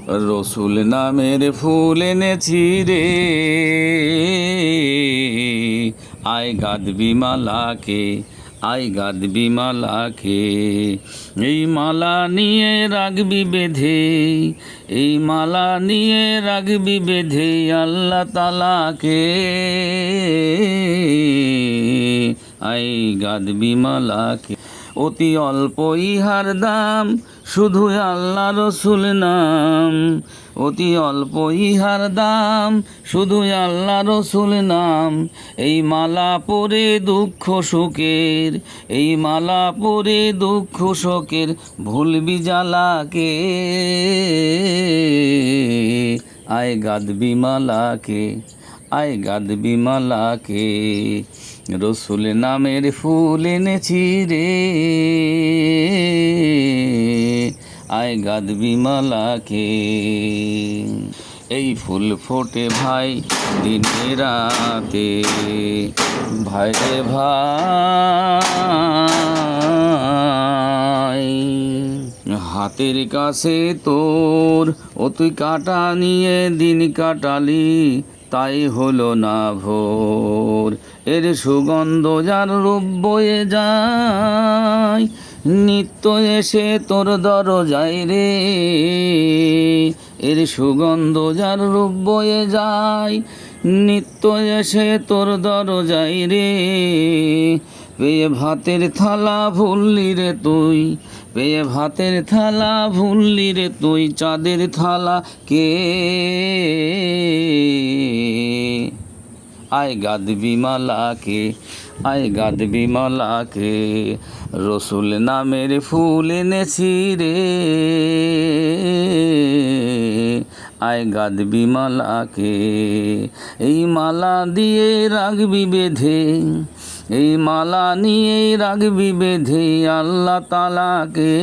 রসুল নামের ফুল এনেছি রে, আয় গাঁথবি মালাকে, আয় গাঁথবি মালাকে। এই মালা নিয়ে রাখবি বেঁধে, এই মালা নিয়ে রাখবি বেঁধে আল্লাহ তালাকে। আয় গাঁথবি মালাকে। অতি অল্প ইহার দাম, শুধু আল্লাহ রসুল নাম। অতি অল্প ইহার দাম, শুধু আল্লাহ রসুল নাম। এই মালা পরে দুঃখ শোকের, এই মালা পরে দুঃখ শোকের ভুলবি জ্বালাকে। আয় গাঁথবি মালাকে, আয় গাঁথবি মালাকে। রসুল নামের ফুল এনেছি রে, আয় গাঁথবি মালাকে। এই ফুল ফোটে ভাই দিনে রাতে, ভাই রে ভাই। হাতের কাছে তোর ও তুই কাটা নিয়ে দিন কাটালি, তাই হলো না ভোর। এর সুগন্ধ যার রূপ বয়ে যায়, নিত্য এসে তোর দরজায় রে। এর সুগন্ধ যার রূপ বয়ে যায়, নিত্য এসে তোর দরজায় রে। পেয়ে ভাতের থালা ভুললি রে তুই, পেয়ে ভাতের থালা ভুললি রে তুই চাঁদের থালা কে। আয় গাঁথবি মালাকে, আয় গাঁথবি মালাকে। রসুল নামের ফুল এনেছি রে, আয় গাঁথবি মালাকে। এই মালা দিয়ে রাখবি বেঁধে, এই মালা নিয়ে রাখবি বেঁধে আল্লাহ তালাকে।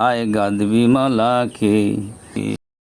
আয় গাঁথবি মালাকে।